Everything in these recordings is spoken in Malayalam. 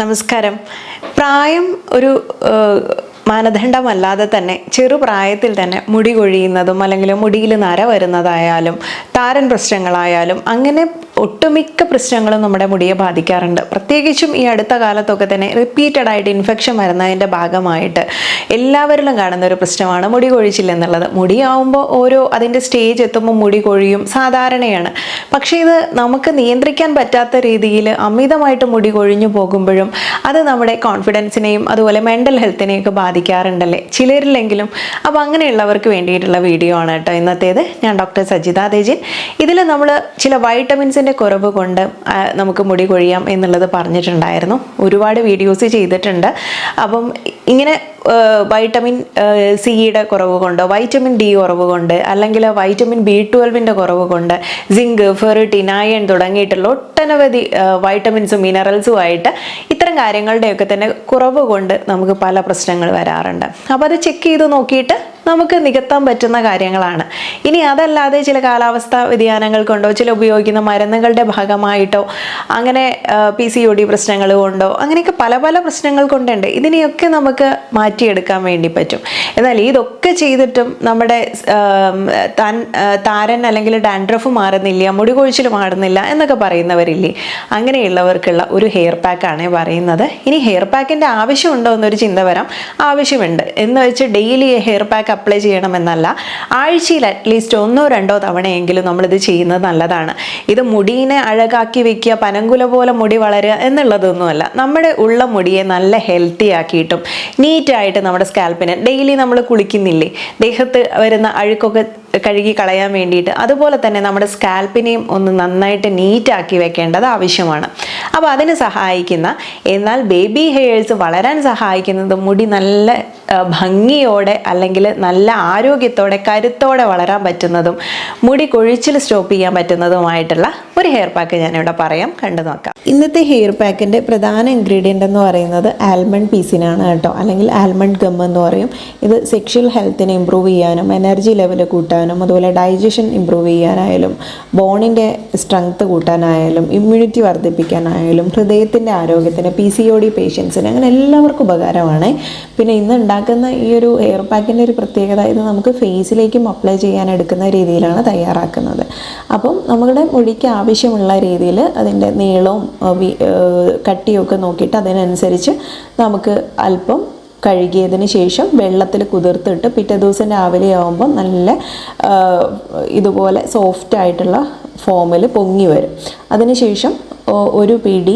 നമസ്കാരം. പ്രായം ഒരു മാനദണ്ഡമല്ലാതെ തന്നെ ചെറുപ്രായത്തിൽ തന്നെ മുടി കൊഴിയുന്നതും അല്ലെങ്കിൽ മുടിയിൽ നര വരുന്നതായാലും താരൻ പ്രശ്നങ്ങളായാലും അങ്ങനെ ഒട്ടുമിക്ക പ്രശ്നങ്ങളും നമ്മുടെ മുടിയെ ബാധിക്കാറുണ്ട്. പ്രത്യേകിച്ചും ഈ അടുത്ത കാലത്തൊക്കെ തന്നെ റിപ്പീറ്റഡ് ആയിട്ട് ഇൻഫെക്ഷൻ വരുന്നതിൻ്റെ ഭാഗമായിട്ട് എല്ലാവരിലും കാണുന്ന ഒരു പ്രശ്നമാണ് മുടി കൊഴിച്ചിൽ എന്നുള്ളത്. മുടിയാവുമ്പോൾ അതിൻ്റെ സ്റ്റേജ് എത്തുമ്പോൾ മുടി കൊഴിയും, സാധാരണയാണ്. പക്ഷേ ഇത് നമുക്ക് നിയന്ത്രിക്കാൻ പറ്റാത്ത രീതിയിൽ അമിതമായിട്ട് മുടി കൊഴിഞ്ഞു പോകുമ്പോഴും അത് നമ്മുടെ കോൺഫിഡൻസിനെയും അതുപോലെ മെൻ്റൽ ഹെൽത്തിനെയൊക്കെ ബാധിക്കാറുണ്ടല്ലേ ചിലരിലെങ്കിലും. അപ്പോൾ അങ്ങനെയുള്ളവർക്ക് വേണ്ടിയിട്ടുള്ള വീഡിയോ ആണ് കേട്ടോ ഇന്നത്തേത്. ഞാൻ ഡോക്ടർ സജിത തേജിൻ. ഇതിൽ നമ്മൾ ചില വൈറ്റമിൻസിൻ്റെ കുറവ് കൊണ്ട് നമുക്ക് മുടി കൊഴിയാം എന്നുള്ളത് പറഞ്ഞിട്ടുണ്ടായിരുന്നു. ഒരുപാട് വീഡിയോസ് ചെയ്തിട്ടുണ്ട്. അപ്പം ഇങ്ങനെ വൈറ്റമിൻ സിയുടെ കുറവ് കൊണ്ടോ വൈറ്റമിൻ ഡി കുറവ് കൊണ്ട് അല്ലെങ്കിൽ വൈറ്റമിൻ B12 കുറവ് കൊണ്ട് സിങ്ക്, ഫെറിറ്റിൻ, അയൺ തുടങ്ങിയിട്ടുള്ള ഒട്ടനവധി വൈറ്റമിൻസും മിനറൽസുമായിട്ട് ഇത്തരം കാര്യങ്ങളുടെയൊക്കെ തന്നെ കുറവ് കൊണ്ട് നമുക്ക് പല പ്രശ്നങ്ങൾ വരാറുണ്ട്. അപ്പോൾ അത് ചെക്ക് ചെയ്ത് നോക്കിയിട്ട് നമുക്ക് നികത്താൻ പറ്റുന്ന കാര്യങ്ങളാണ്. ഇനി അതല്ലാതെ ചില കാലാവസ്ഥാ വ്യതിയാനങ്ങൾ കൊണ്ടോ ചില ഉപയോഗിക്കുന്ന മരുന്നുകളുടെ ഭാഗമായിട്ടോ അങ്ങനെ PCOD പ്രശ്നങ്ങൾ കൊണ്ടോ അങ്ങനെയൊക്കെ പല പല പ്രശ്നങ്ങൾ കൊണ്ടുണ്ട്. ഇതിനെയൊക്കെ നമുക്ക് മാറ്റിയെടുക്കാൻ വേണ്ടി പറ്റും. എന്നാൽ ഇതൊക്കെ ചെയ്തിട്ടും നമ്മുടെ താരൻ അല്ലെങ്കിൽ ഡാൻഡ്രഫ് മാറുന്നില്ല, മുടി കൊഴിച്ചിൽ മാറുന്നില്ല എന്നൊക്കെ പറയുന്നവരില്ലേ, അങ്ങനെയുള്ളവർക്കുള്ള ഒരു ഹെയർ പാക്കാണ് പറയുന്നത്. ഇനി ഹെയർ പാക്കിൻ്റെ ആവശ്യമുണ്ടോ എന്നൊരു ചിന്ത വരാം. ആവശ്യമുണ്ട് എന്ന് വെച്ച് ഡെയിലി ഹെയർ പാക്ക് അപ്ലൈ ചെയ്യണമെന്നല്ല. ആഴ്ചയിൽ അറ്റ്ലീസ്റ്റ് 1-2 തവണയെങ്കിലും നമ്മളിത് ചെയ്യുന്നത് നല്ലതാണ്. ഇത് മുടീനെ അഴകാക്കി വെക്കുക, പനങ്കുല പോലെ മുടി വളരുക എന്നുള്ളതൊന്നുമല്ല. നമ്മുടെ ഉള്ള മുടിയെ നല്ല ഹെൽത്തി ആക്കിയിട്ടും നീറ്റായിട്ട് നമ്മുടെ സ്കാൽപ്പിന് ഡെയിലി നമ്മൾ കുളിക്കുന്നില്ലേ, ദേഹത്ത് വരുന്ന അഴുക്കൊക്കെ കഴുകി കളയാൻ വേണ്ടിയിട്ട്, അതുപോലെ തന്നെ നമ്മുടെ സ്കാൽപ്പിനെയും ഒന്ന് നന്നായിട്ട് നീറ്റാക്കി വെക്കേണ്ടത് ആവശ്യമാണ്. അപ്പോൾ അതിന് സഹായിക്കുന്ന, എന്നാൽ ബേബി ഹെയർസ് വളരാൻ സഹായിക്കുന്നത് മുടി നല്ല ഭംഗിയോടെ അല്ലെങ്കിൽ നല്ല ആരോഗ്യത്തോടെ കരുത്തോടെ വളരാൻ പറ്റുന്നതും മുടി കൊഴിച്ചിൽ സ്റ്റോപ്പ് ചെയ്യാൻ പറ്റുന്നതുമായിട്ടുള്ള ഒരു ഹെയർ പാക്ക് ഞാനിവിടെ പറയാം, കണ്ടു നോക്കാം. ഇന്നത്തെ ഹെയർ പാക്കിൻ്റെ പ്രധാന ഇൻഗ്രീഡിയൻ്റ് എന്ന് പറയുന്നത് ആൽമണ്ട് പീസിനാണ് കേട്ടോ, അല്ലെങ്കിൽ ആൽമണ്ട് ഗം എന്ന് പറയും. ഇത് സെക്ഷൽ ഹെൽത്തിനെ ഇമ്പ്രൂവ് ചെയ്യാനും എനർജി ലെവൽ കൂട്ടാനും അതുപോലെ ഡൈജഷൻ ഇമ്പ്രൂവ് ചെയ്യാനായാലും ബോണിൻ്റെ സ്ട്രെങ്ത് കൂട്ടാനായാലും ഇമ്മ്യൂണിറ്റി വർദ്ധിപ്പിക്കാനായാലും ഹൃദയത്തിൻ്റെ ആരോഗ്യത്തിന്, PCOD പേഷ്യൻസിന്, അങ്ങനെ എല്ലാവർക്കും ഉപകാരമാണ്. പിന്നെ ഇന്ന് ഉണ്ടാക്കുന്ന ഈ ഒരു ഹെയർ പാക്കിൻ്റെ ഒരു പ്രത്യേകത, ഇത് നമുക്ക് ഫേസിലേക്കും അപ്ലൈ ചെയ്യാൻ എടുക്കുന്ന രീതിയിലാണ് തയ്യാറാക്കുന്നത്. അപ്പം നമ്മുടെ മുടിക്ക് ആവശ്യമുള്ള രീതിയിൽ അതിൻ്റെ നീളവും കട്ടിയൊക്കെ നോക്കിയിട്ട് അതിനനുസരിച്ച് നമുക്ക് അല്പം കഴുകിയതിന് ശേഷം വെള്ളത്തിൽ കുതിർത്തിട്ട് പിറ്റേ ദിവസം രാവിലെ ആകുമ്പോൾ നല്ല ഇതുപോലെ സോഫ്റ്റായിട്ടുള്ള ഫോമിൽ പൊങ്ങി വരും. അതിനുശേഷം ഒരു പിടി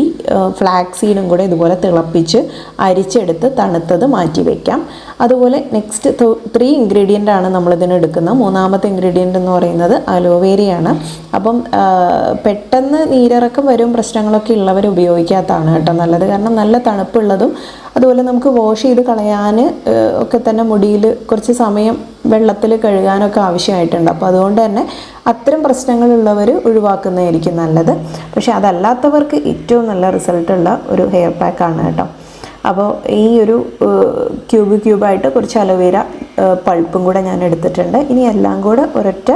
ഫ്ലാക്സ് സീഡും കൂടെ ഇതുപോലെ തിളപ്പിച്ച് അരിച്ചെടുത്ത് തണുത്തത് മാറ്റി വയ്ക്കാം. അതുപോലെ നെക്സ്റ്റ് 3 ഇൻഗ്രീഡിയൻ്റ് ആണ് നമ്മളിതിന് എടുക്കുന്നത്. മൂന്നാമത്തെ ഇൻഗ്രീഡിയൻ്റ് എന്ന് പറയുന്നത് അലോവേരയാണ്. അപ്പം പെട്ടെന്ന് നീരിറക്കം വരും പ്രശ്നങ്ങളൊക്കെ ഉള്ളവർ ഉപയോഗിക്കാത്തതാണ് കേട്ടോ നല്ലത്. കാരണം നല്ല തണുപ്പുള്ളതും അതുപോലെ നമുക്ക് വാഷ് ചെയ്ത് കളയാൻ ഒക്കെ തന്നെ മുടിയിൽ കുറച്ച് സമയം വെള്ളത്തിൽ കഴുകാനൊക്കെ ആവശ്യമായിട്ടുണ്ട്. അപ്പോൾ അതുകൊണ്ട് തന്നെ അത്തരം പ്രശ്നങ്ങളുള്ളവർ ഒഴിവാക്കുന്നതായിരിക്കും നല്ലത്. പക്ഷേ അതല്ലാത്തവർക്ക് ഏറ്റവും നല്ല റിസൾട്ടുള്ള ഒരു ഹെയർ പാക്കാണ് കേട്ടോ. അപ്പോൾ ഈ ഒരു ക്യൂബായിട്ട് കുറച്ച് അലോവേര പൾപ്പും കൂടെ ഞാൻ എടുത്തിട്ടുണ്ട്. ഇനി എല്ലാം കൂടെ ഒരൊറ്റ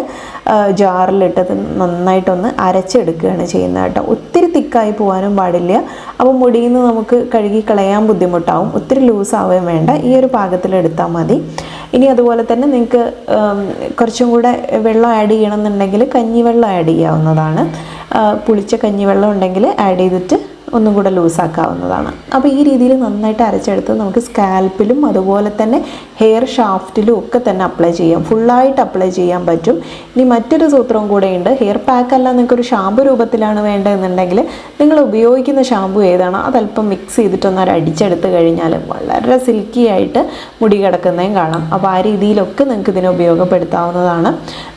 ജാറിലിട്ടത് നന്നായിട്ടൊന്ന് അരച്ചെടുക്കുകയാണ് ചെയ്യുന്നത് കേട്ടോ. ഒത്തിരി തിക്കായി പോകാനും പാടില്ല. അപ്പോൾ മുടിയിൽ നിന്ന് നമുക്ക് കഴുകി കളയാൻ ബുദ്ധിമുട്ടാവും. ഒത്തിരി ലൂസാവുകയും വേണ്ട, ഈ ഒരു പാകത്തിലെടുത്താൽ മതി. ഇനി അതുപോലെ തന്നെ നിങ്ങൾക്ക് കുറച്ചും കൂടെ വെള്ളം ആഡ് ചെയ്യണമെന്നുണ്ടെങ്കിൽ കഞ്ഞിവെള്ളം ആഡ് ചെയ്യാവുന്നതാണ്. പുളിച്ച കഞ്ഞിവെള്ളം ഉണ്ടെങ്കിൽ ആഡ് ചെയ്തിട്ട് ഒന്നും കൂടെ ലൂസാക്കാവുന്നതാണ്. അപ്പോൾ ഈ രീതിയിൽ നന്നായിട്ട് അരച്ചെടുത്ത് നമുക്ക് സ്കാൽപ്പിലും അതുപോലെ തന്നെ ഹെയർ ഷാഫ്റ്റിലും ഒക്കെ തന്നെ അപ്ലൈ ചെയ്യാം, ഫുള്ളായിട്ട് അപ്ലൈ ചെയ്യാൻ പറ്റും. ഇനി മറ്റൊരു സൂത്രവും കൂടെയുണ്ട്. ഹെയർ പാക്കല്ല, നിങ്ങൾക്കൊരു ഷാമ്പു രൂപത്തിലാണ് വേണ്ടതെന്നുണ്ടെങ്കിൽ നിങ്ങൾ ഉപയോഗിക്കുന്ന ഷാമ്പു ഏതാണോ അതല്പം മിക്സ് ചെയ്തിട്ടൊന്ന് അടിച്ചെടുത്ത് കഴിഞ്ഞാൽ വളരെ സിൽക്കി ആയിട്ട് മുടി കിടക്കുന്നതും കാണാം. അപ്പോൾ ആ രീതിയിലൊക്കെ നിങ്ങൾക്ക് ഇതിനെ ഉപയോഗപ്പെടുത്താവുന്നതാണ്.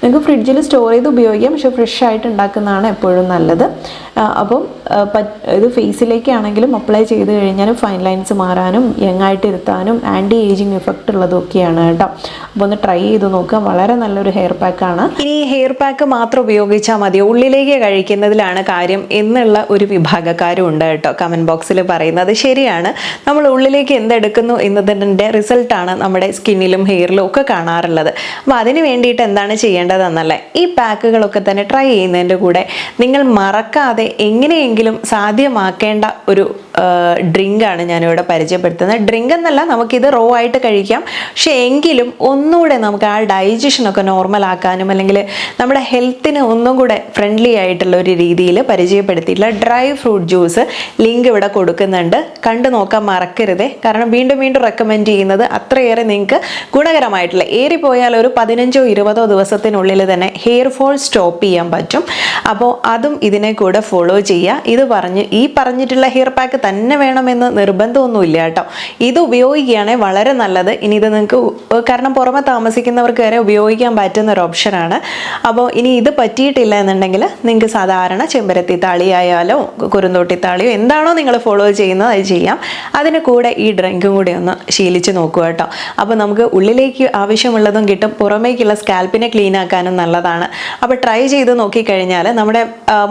നിങ്ങൾക്ക് ഫ്രിഡ്ജിൽ സ്റ്റോർ ചെയ്ത് ഉപയോഗിക്കാം, പക്ഷേ ഫ്രഷ് ആയിട്ട് ഉണ്ടാക്കുന്നതാണ് എപ്പോഴും നല്ലത്. അപ്പം ഇത് ഫേസിലേക്കാണെങ്കിലും അപ്ലൈ ചെയ്ത് കഴിഞ്ഞാൽ ഫൈൻ ലൈൻസ് മാറാനും യങ് ആയിട്ട് ഇരുത്താനും ആൻറ്റി ഏജിങ് ഇഫക്റ്റ് ഉള്ളതൊക്കെയാണ് കേട്ടോ. അപ്പോൾ ഒന്ന് ട്രൈ ചെയ്ത് നോക്കുക. വളരെ നല്ലൊരു ഹെയർ പാക്കാണ്. ഇനി ഹെയർ പാക്ക് മാത്രം ഉപയോഗിച്ചാൽ മതി, ഉള്ളിലേക്ക് കഴിക്കുന്നതിലാണ് കാര്യം എന്നുള്ള ഒരു വിഭാഗക്കാരും ഉണ്ട് കേട്ടോ. കമൻറ്റ് ബോക്സിൽ പറയുന്നത് ശരിയാണ്. നമ്മൾ ഉള്ളിലേക്ക് എന്തെടുക്കുന്നു എന്നതിൻ്റെ റിസൾട്ടാണ് നമ്മുടെ സ്കിന്നിലും ഹെയറിലും ഒക്കെ കാണാറുള്ളത്. അപ്പോൾ അതിന് വേണ്ടിയിട്ട് എന്താണ് ചെയ്യേണ്ടതെന്നല്ലേ, ഈ പാക്കുകളൊക്കെ തന്നെ ട്രൈ ചെയ്യുന്നതിൻ്റെ കൂടെ നിങ്ങൾ മറക്കാതെ എങ്ങനെയെങ്കിലും സാധ്യമാക്കേണ്ട ഒരു ഡ്രിങ്കാണ് ഞാനിവിടെ പരിചയപ്പെടുത്തുന്നത്. ഡ്രിങ്ക് എന്നല്ല, നമുക്കിത് റോ ആയിട്ട് കഴിക്കാം. പക്ഷേ എങ്കിലും ഒന്നുകൂടെ നമുക്ക് ആ ഡൈജഷനൊക്കെ നോർമൽ ആക്കാനും അല്ലെങ്കിൽ നമ്മുടെ ഹെൽത്തിന് ഒന്നും കൂടെ ഫ്രണ്ട്ലി ആയിട്ടുള്ള ഒരു രീതിയിൽ പരിചയപ്പെടുത്തിയിട്ടുള്ള ഡ്രൈ ഫ്രൂട്ട് ജ്യൂസ് ലിങ്ക് ഇവിടെ കൊടുക്കുന്നുണ്ട്. കണ്ടു നോക്കാൻ മറക്കരുതേ. കാരണം വീണ്ടും വീണ്ടും റെക്കമെൻഡ് ചെയ്യുന്നത് അത്രയേറെ നിങ്ങൾക്ക് ഗുണകരമായിട്ടുള്ള, ഏറിപ്പോയാൽ ഒരു 15-20 ദിവസത്തിനുള്ളിൽ തന്നെ ഹെയർ ഫോൾ സ്റ്റോപ്പ് ചെയ്യാൻ പറ്റും. അപ്പോൾ അതും ഇതിനെ കൂടെ ഫോളോ ചെയ്യുക. ഇത് ഈ പറഞ്ഞിട്ടുള്ള ഹെയർ പാക്ക് തന്നെ വേണമെന്ന് നിർബന്ധമൊന്നുമില്ല കേട്ടോ. ഇത് ഉപയോഗിക്കുകയാണെങ്കിൽ വളരെ നല്ലത്. ഇനി ഇത് നിങ്ങൾക്ക്, കാരണം പുറമെ താമസിക്കുന്നവർക്ക് വരെ ഉപയോഗിക്കാൻ പറ്റുന്ന ഒരു ഓപ്ഷനാണ്. അപ്പോൾ ഇനി ഇത് പറ്റിയിട്ടില്ല എന്നുണ്ടെങ്കിൽ നിങ്ങൾക്ക് സാധാരണ ചെമ്പരത്തി താളിയായാലോ കുറുന്തോട്ടി താളിയോ എന്താണോ നിങ്ങൾ ഫോളോ ചെയ്യുന്നത് അത് ചെയ്യാം. അതിന് കൂടെ ഈ ഡ്രിങ്കും കൂടി ഒന്ന് ശീലിച്ച് നോക്കുക കേട്ടോ. അപ്പോൾ നമുക്ക് ഉള്ളിലേക്ക് ആവശ്യമുള്ളതും കിട്ടും, പുറമേക്കുള്ള സ്കാൽപ്പിനെ ക്ലീൻ ആക്കാനും നല്ലതാണ്. അപ്പോൾ ട്രൈ ചെയ്ത് നോക്കിക്കഴിഞ്ഞാൽ നമ്മുടെ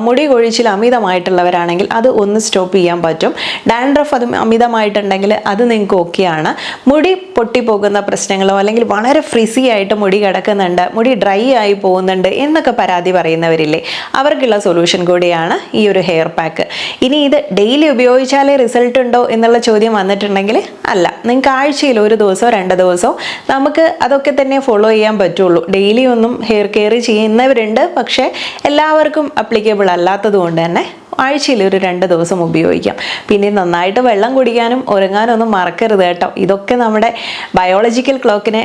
മുടി കൊഴിച്ചിൽ അമിതമായിട്ടുള്ളവരാണെങ്കിൽ അത് ഒന്ന് സ്റ്റോപ്പ് ചെയ്യാൻ പറ്റും. ഡാൻഡ്രഫ് അത് അമിതമായിട്ടുണ്ടെങ്കിൽ അത് നിങ്ങൾക്ക് ഓക്കെയാണ്. മുടി പൊട്ടിപ്പോകുന്ന പ്രശ്നങ്ങളോ അല്ലെങ്കിൽ വളരെ ഫ്രിസി ആയിട്ട് മുടി കിടക്കുന്നുണ്ട്, മുടി ഡ്രൈ ആയി പോകുന്നുണ്ട് എന്നൊക്കെ പരാതി പറയുന്നവരില്ലേ, അവർക്കുള്ള സൊല്യൂഷൻ കൂടിയാണ് ഈ ഒരു ഹെയർ പാക്ക്. ഇനി ഇത് ഡെയിലി ഉപയോഗിച്ചാലേ റിസൾട്ട് ഉണ്ടോ എന്നുള്ള ചോദ്യം വന്നിട്ടുണ്ടെങ്കിൽ അല്ല, നിങ്ങൾക്ക് ആഴ്ചയിൽ 1 ദിവസമോ 2 ദിവസമോ നമുക്ക് അതൊക്കെ തന്നെ ഫോളോ ചെയ്യാൻ പറ്റുള്ളൂ. ഡെയിലി ഒന്നും ഹെയർ കെയർ ചെയ്യുന്നവരുണ്ട്, പക്ഷേ എല്ലാവർക്കും അപ്ലിക്കബിൾ അല്ലാത്തത് കൊണ്ട് തന്നെ ആഴ്ചയിൽ ഒരു 2 ദിവസം ഉപയോഗിക്കാം. പിന്നെ നന്നായിട്ട് വെള്ളം കുടിക്കാനും ഉറങ്ങാനും ഒന്നും മറക്കരുത് കേട്ടോ. ഇതൊക്കെ നമ്മുടെ ബയോളജിക്കൽ ക്ലോക്കിനെ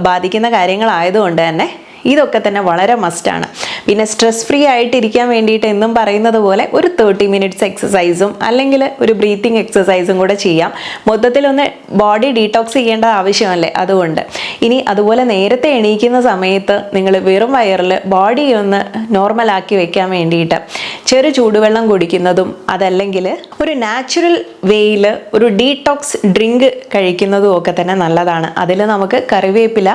ബാധിക്കുന്ന കാര്യങ്ങളായതുകൊണ്ട് തന്നെ ഇതൊക്കെ തന്നെ വളരെ മസ്റ്റാണ്. പിന്നെ സ്ട്രെസ് ഫ്രീ ആയിട്ടിരിക്കാൻ വേണ്ടിയിട്ട് എന്നും പറയുന്നത് പോലെ ഒരു 30 മിനിറ്റ്സ് എക്സസൈസും അല്ലെങ്കിൽ ഒരു ബ്രീത്തിങ് എക്സസൈസും കൂടെ ചെയ്യാം. മൊത്തത്തിലൊന്ന് ബോഡി ഡീടോക്സ് ചെയ്യേണ്ട ആവശ്യമല്ലേ, അതുകൊണ്ട്. ഇനി അതുപോലെ നേരത്തെ എണീക്കുന്ന സമയത്ത് നിങ്ങൾ വെറും വയറിൽ ബോഡി ഒന്ന് നോർമലാക്കി വെക്കാൻ വേണ്ടിയിട്ട് ചെറു ചൂടുവെള്ളം കുടിക്കുന്നതും അതല്ലെങ്കിൽ ഒരു നാച്ചുറൽ വേയിൽ ഒരു ഡീടോക്സ് ഡ്രിങ്ക് കഴിക്കുന്നതും ഒക്കെ തന്നെ നല്ലതാണ്. അതിൽ നമുക്ക് കറിവേപ്പില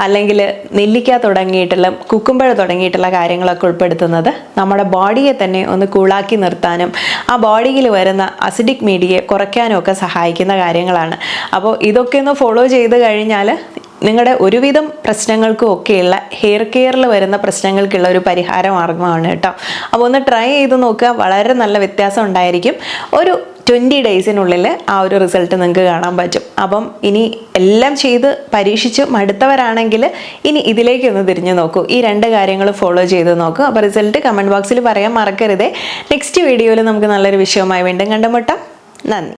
അല്ലെങ്കിൽ നെല്ലിക്ക തുടങ്ങിയിട്ടുള്ള കുക്കുമ്പഴ തുടങ്ങിയിട്ടുള്ള കാര്യങ്ങളൊക്കെ ഉൾപ്പെടുത്തുന്നത് നമ്മുടെ ബോഡിയെ തന്നെ ഒന്ന് കൂളാക്കി നിർത്താനും ആ ബോഡിയിൽ വരുന്ന അസിഡിക് മീഡിയയെ കുറയ്ക്കാനും ഒക്കെ സഹായിക്കുന്ന കാര്യങ്ങളാണ്. അപ്പോൾ ഇതൊക്കെ ഒന്ന് ഫോളോ ചെയ്ത് കഴിഞ്ഞാൽ നിങ്ങളുടെ ഒരുവിധം പ്രശ്നങ്ങൾക്കും ഒക്കെയുള്ള ഹെയർ കെയറിൽ വരുന്ന പ്രശ്നങ്ങൾക്കുള്ള ഒരു പരിഹാര മാർഗമാണ് കേട്ടോ. അപ്പോൾ ഒന്ന് ട്രൈ ചെയ്ത് നോക്കുക, വളരെ നല്ല വ്യത്യാസം ഉണ്ടായിരിക്കും. ഒരു 20 ഡേയ്സിനുള്ളിൽ ആ ഒരു റിസൾട്ട് നിങ്ങൾക്ക് കാണാൻ പറ്റും. അപ്പം ഇനി എല്ലാം ചെയ്ത് പരീക്ഷിച്ച് മടുത്തവരാണെങ്കിൽ ഇനി ഇതിലേക്കൊന്ന് തിരിഞ്ഞു നോക്കൂ. ഈ 2 കാര്യങ്ങൾ ഫോളോ ചെയ്ത് നോക്കൂ. അപ്പോൾ റിസൾട്ട് കമൻറ്റ് ബോക്സിൽ പറയാൻ മറക്കരുതേ. നെക്സ്റ്റ് വീഡിയോയിൽ നമുക്ക് നല്ലൊരു വിഷയവുമായി വീണ്ടും കണ്ടുമുട്ടാം. നന്ദി.